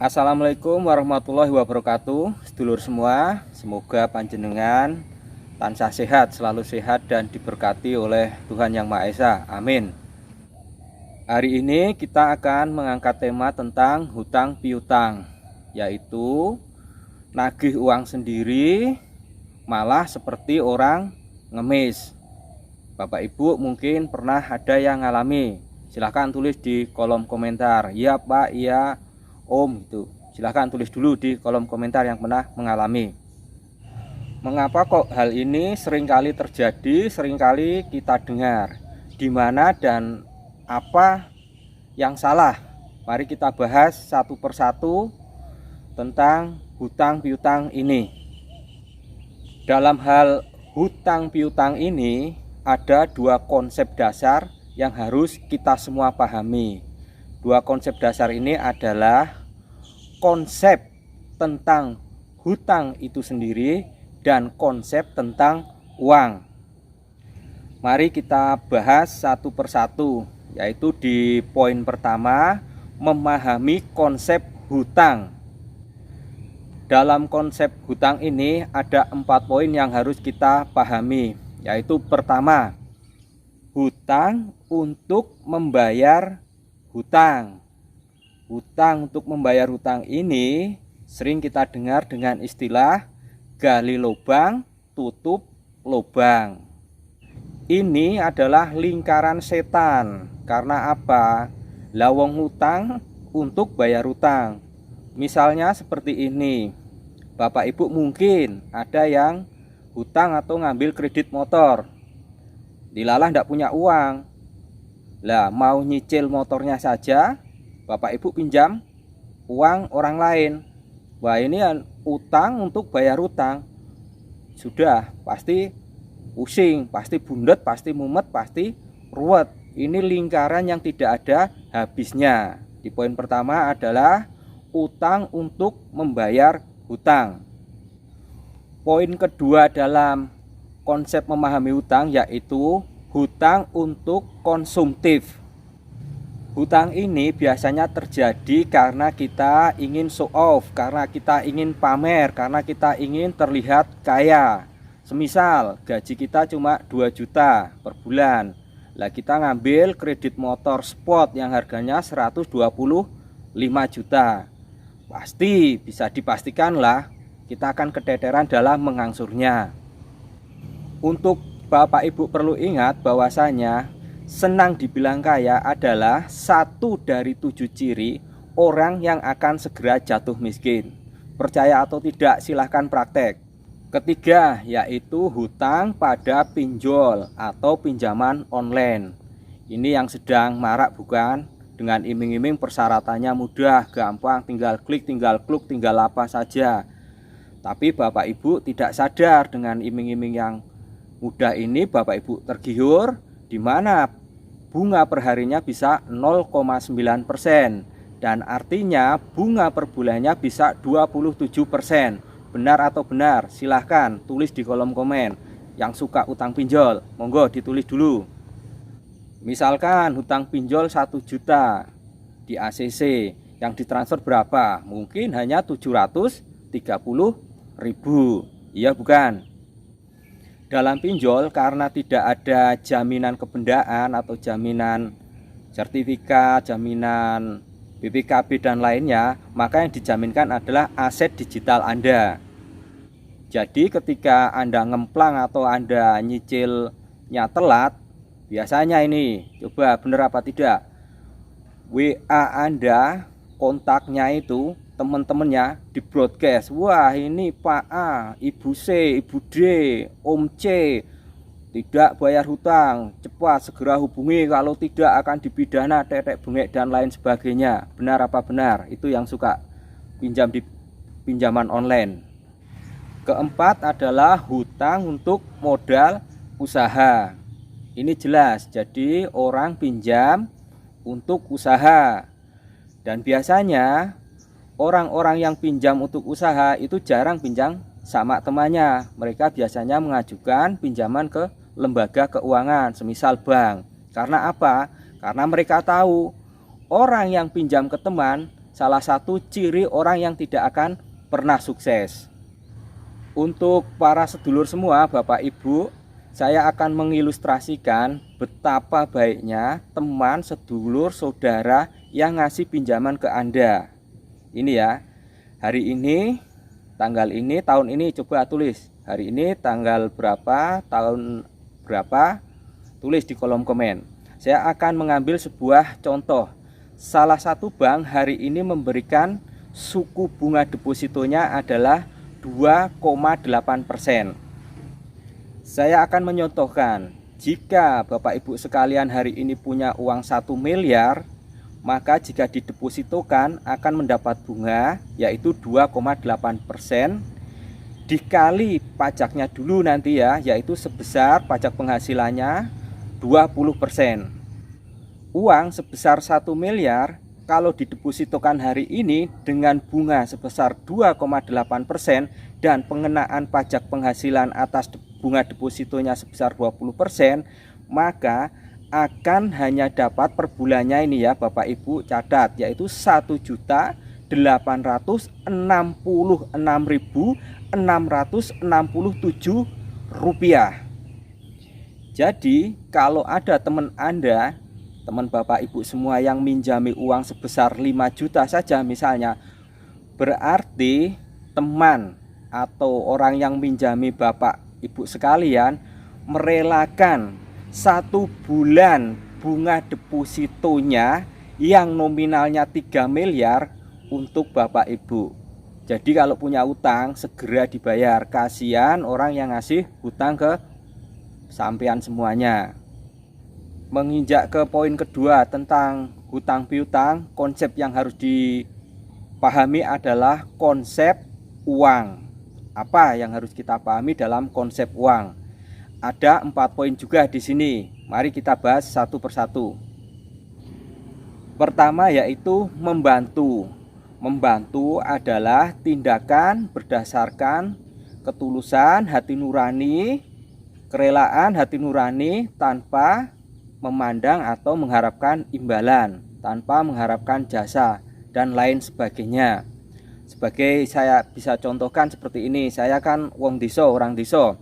Assalamualaikum warahmatullahi wabarakatuh. Sedulur semua, semoga panjenengan tansah sehat, selalu sehat dan diberkati oleh Tuhan Yang Maha Esa. Amin. Hari ini kita akan mengangkat tema tentang hutang piutang, yaitu nagih uang sendiri malah seperti orang ngemis. Bapak Ibu mungkin pernah ada yang ngalami. Silahkan tulis di kolom komentar. Ya Pak, iya Om, itu silahkan tulis dulu di kolom komentar yang pernah mengalami. Mengapa kok hal ini seringkali terjadi, seringkali kita dengar? Di mana dan apa yang salah? Mari kita bahas satu persatu tentang hutang piutang ini. Dalam hal hutang piutang ini ada dua konsep dasar yang harus kita semua pahami. Dua konsep dasar ini adalah konsep tentang hutang itu sendiri dan konsep tentang uang. Mari kita bahas satu persatu, yaitu di poin pertama, memahami konsep hutang. Dalam konsep hutang ini ada 4 poin yang harus kita pahami, yaitu pertama, hutang untuk membayar hutang. Hutang untuk membayar hutang ini sering kita dengar dengan istilah gali lubang, tutup lubang. Ini adalah lingkaran setan. Karena apa? Lawong hutang untuk bayar hutang. Misalnya seperti ini. Bapak Ibu mungkin ada yang hutang atau ngambil kredit motor. Dilalah tidak punya uang. Lah mau nyicil motornya saja, Bapak Ibu pinjam uang orang lain. Wah, ini utang untuk bayar utang. Sudah pasti pusing, pasti bundet, pasti mumet, pasti ruwet. Ini lingkaran yang tidak ada habisnya. Di poin pertama adalah utang untuk membayar hutang. Poin kedua dalam konsep memahami hutang yaitu hutang untuk konsumtif. Hutang ini biasanya terjadi karena kita ingin show off, karena kita ingin pamer, karena kita ingin terlihat kaya. Semisal gaji kita cuma 2 juta per bulan. Lah kita ngambil kredit motor sport yang harganya 125 juta. Pasti bisa dipastikan lah kita akan keteteran dalam mengangsurnya. Untuk Bapak Ibu perlu ingat bahwasanya senang dibilang kaya adalah 1 dari 7 ciri orang yang akan segera jatuh miskin. Percaya atau tidak, silahkan praktek. Ketiga, yaitu hutang pada pinjol atau pinjaman online. Ini yang sedang marak bukan? Dengan iming-iming persyaratannya mudah, gampang, tinggal klik, tinggal kluk, tinggal apa saja. Tapi Bapak Ibu tidak sadar dengan iming-iming yang mudah ini Bapak Ibu tergiur, di mana bunga perharinya bisa 0,9% dan artinya bunga per bulannya bisa 27%. Benar atau benar? Silahkan tulis di kolom komen. Yang suka utang pinjol, monggo ditulis dulu. Misalkan hutang pinjol 1 juta di ACC, yang ditransfer berapa? Mungkin hanya 730.000. Iya bukan? Dalam pinjol karena tidak ada jaminan kebendaan atau jaminan sertifikat, jaminan BPKB dan lainnya, maka yang dijaminkan adalah aset digital Anda. Jadi ketika Anda ngemplang atau Anda nyicilnya telat, biasanya ini, coba benar apa tidak, WA Anda, kontaknya itu teman-temannya di broadcast. Wah, ini Pak A, Ibu C, Ibu D, Om C tidak bayar hutang, cepat segera hubungi, kalau tidak akan dipidana, tetek bengek dan lain sebagainya. Benar apa benar? Itu yang suka pinjam di pinjaman online. Keempat adalah hutang untuk modal usaha. Ini jelas, jadi orang pinjam untuk usaha. Dan biasanya orang-orang yang pinjam untuk usaha itu jarang pinjam sama temannya. Mereka biasanya mengajukan pinjaman ke lembaga keuangan, semisal bank. Karena apa? Karena mereka tahu orang yang pinjam ke teman salah satu ciri orang yang tidak akan pernah sukses. Untuk para sedulur semua, Bapak Ibu, saya akan mengilustrasikan betapa baiknya teman, sedulur, saudara yang ngasih pinjaman ke Anda. Ini ya, hari ini, tanggal ini, tahun ini, coba tulis. Hari ini tanggal berapa, tahun berapa, tulis di kolom komen. Saya akan mengambil sebuah contoh. Salah satu bank hari ini memberikan suku bunga depositonya adalah 2,8%. Saya akan menyontohkan, jika Bapak Ibu sekalian hari ini punya uang 1 miliar, maka jika didepositokan akan mendapat bunga yaitu 2,8%, dikali pajaknya dulu nanti ya, yaitu sebesar pajak penghasilannya 20%. Uang sebesar 1 miliar kalau didepositokan hari ini dengan bunga sebesar 2,8% dan pengenaan pajak penghasilan atas bunga depositonya sebesar 20%, maka akan hanya dapat per bulannya ini ya Bapak Ibu catat, yaitu 1.866.667 rupiah. Jadi kalau ada teman Anda, teman Bapak Ibu semua yang minjami uang sebesar 5 juta saja misalnya, berarti teman atau orang yang minjami Bapak Ibu sekalian merelakan 1 bulan bunga depositonya yang nominalnya 3 miliar untuk Bapak Ibu. Jadi kalau punya utang segera dibayar, kasihan orang yang ngasih hutang ke sampean semuanya. Menginjak ke poin kedua tentang hutang piutang, konsep yang harus dipahami adalah konsep uang. Apa yang harus kita pahami dalam konsep uang? Ada 4 poin juga di sini. Mari kita bahas satu persatu. Pertama yaitu membantu. Membantu adalah tindakan berdasarkan ketulusan hati nurani, kerelaan hati nurani tanpa memandang atau mengharapkan imbalan, tanpa mengharapkan jasa dan lain sebagainya. Sebagai saya bisa contohkan seperti ini, saya kan wong desa, orang desa.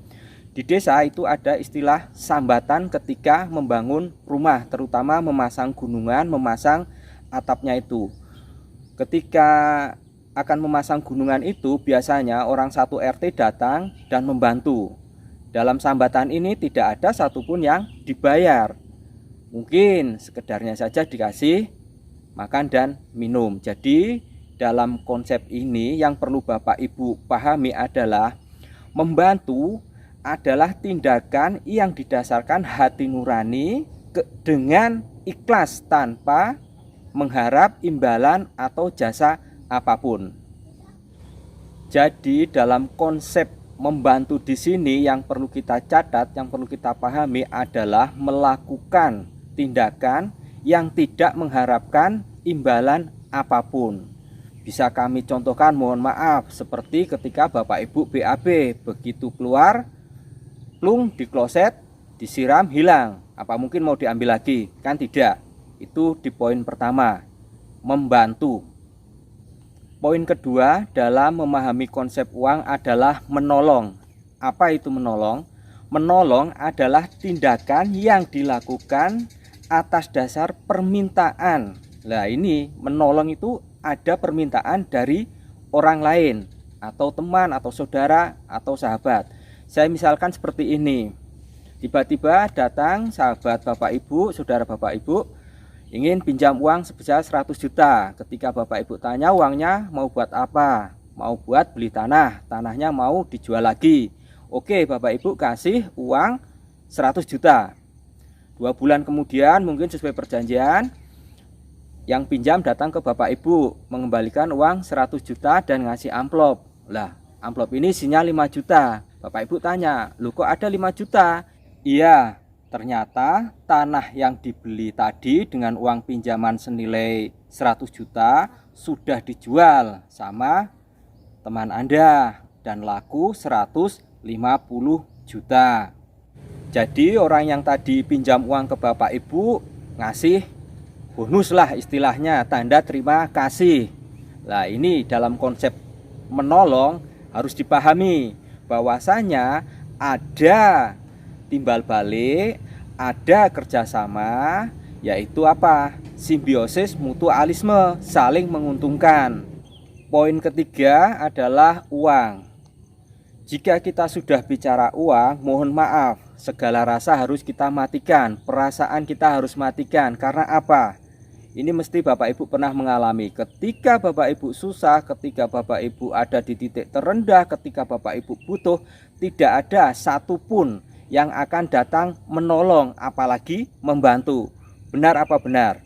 Di desa itu ada istilah sambatan ketika membangun rumah, terutama memasang gunungan, memasang atapnya itu. Ketika akan memasang gunungan itu, biasanya orang satu RT datang dan membantu. Dalam sambatan ini tidak ada satupun yang dibayar. Mungkin sekedarnya saja dikasih makan dan minum. Jadi dalam konsep ini yang perlu Bapak Ibu pahami adalah membantu adalah tindakan yang didasarkan hati nurani dengan ikhlas tanpa mengharap imbalan atau jasa apapun. Jadi dalam konsep membantu di sini yang perlu kita catat, yang perlu kita pahami adalah melakukan tindakan yang tidak mengharapkan imbalan apapun. Bisa kami contohkan, mohon maaf, seperti ketika Bapak Ibu BAB, begitu keluar plung di kloset, disiram hilang. Apa mungkin mau diambil lagi? Kan tidak. Itu di poin pertama, membantu. Poin kedua dalam memahami konsep uang adalah menolong. Apa itu menolong? Menolong adalah tindakan yang dilakukan atas dasar permintaan. Nah ini menolong itu ada permintaan dari orang lain, atau teman, atau saudara, atau sahabat. Saya misalkan seperti ini, tiba-tiba datang sahabat Bapak Ibu, saudara Bapak Ibu, ingin pinjam uang sebesar 100 juta. Ketika Bapak Ibu tanya uangnya mau buat apa? Mau buat beli tanah, tanahnya mau dijual lagi. Oke, Bapak Ibu kasih uang 100 juta. 2 bulan kemudian mungkin sesuai perjanjian, yang pinjam datang ke Bapak Ibu mengembalikan uang 100 juta dan ngasih amplop. Lah, amplop ini isinya 5 juta. Bapak Ibu tanya, "Loh kok ada 5 juta?" Iya, ternyata tanah yang dibeli tadi dengan uang pinjaman senilai 100 juta sudah dijual sama teman Anda dan laku 150 juta. Jadi orang yang tadi pinjam uang ke Bapak Ibu ngasih bonus lah istilahnya, tanda terima kasih. Nah, ini dalam konsep menolong harus dipahami bahwasanya ada timbal balik, ada kerjasama, yaitu apa? Simbiosis mutualisme, saling menguntungkan. Poin ketiga adalah uang. Jika kita sudah bicara uang, mohon maaf, segala rasa harus kita matikan, perasaan kita harus matikan. Karena apa? Ini mesti Bapak Ibu pernah mengalami. Ketika Bapak Ibu susah, ketika Bapak Ibu ada di titik terendah, ketika Bapak Ibu butuh, tidak ada satupun yang akan datang menolong, apalagi membantu. Benar apa benar?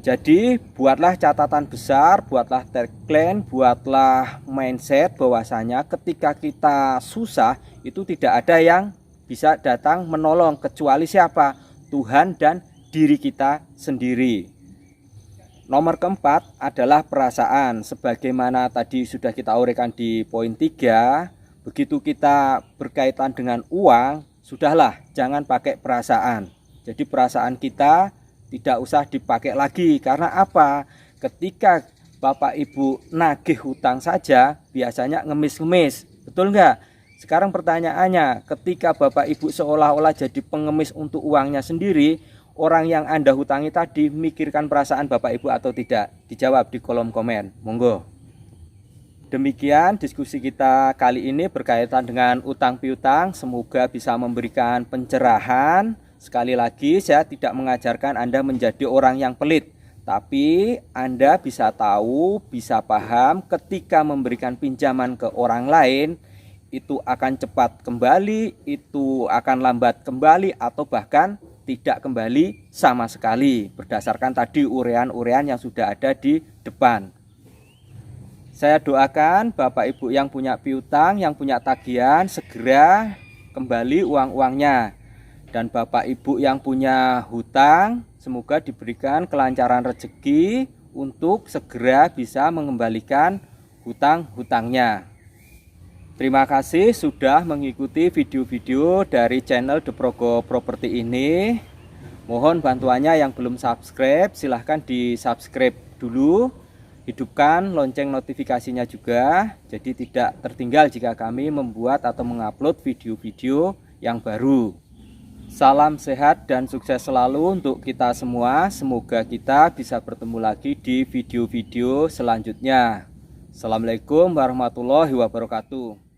Jadi buatlah catatan besar, buatlah tagline, buatlah mindset bahwasanya ketika kita susah itu tidak ada yang bisa datang menolong kecuali siapa? Tuhan dan diri kita sendiri. Nomor keempat adalah perasaan. Sebagaimana tadi sudah kita uraikan di poin 3, begitu kita berkaitan dengan uang, sudahlah jangan pakai perasaan. Jadi perasaan kita tidak usah dipakai lagi. Karena apa? Ketika Bapak Ibu nagih hutang saja biasanya ngemis-ngemis. Betul nggak? Sekarang pertanyaannya, ketika Bapak Ibu seolah-olah jadi pengemis untuk uangnya sendiri, orang yang Anda hutangi tadi mikirkan perasaan Bapak Ibu atau tidak? Dijawab di kolom komen, monggo. Demikian diskusi kita kali ini berkaitan dengan utang piutang. Semoga bisa memberikan pencerahan. Sekali lagi, saya tidak mengajarkan Anda menjadi orang yang pelit, tapi Anda bisa tahu, bisa paham ketika memberikan pinjaman ke orang lain, itu akan cepat kembali, itu akan lambat kembali, atau bahkan tidak kembali sama sekali berdasarkan tadi urean-urean yang sudah ada di depan. Saya doakan Bapak Ibu yang punya piutang, yang punya tagihan segera kembali uang-uangnya. Dan Bapak Ibu yang punya hutang semoga diberikan kelancaran rezeki untuk segera bisa mengembalikan hutang-hutangnya. Terima kasih sudah mengikuti video-video dari channel The Progo Property ini. Mohon bantuannya yang belum subscribe, silahkan di subscribe dulu. Hidupkan lonceng notifikasinya juga, jadi tidak tertinggal jika kami membuat atau mengupload video-video yang baru. Salam sehat dan sukses selalu untuk kita semua. Semoga kita bisa bertemu lagi di video-video selanjutnya. Assalamualaikum warahmatullahi wabarakatuh.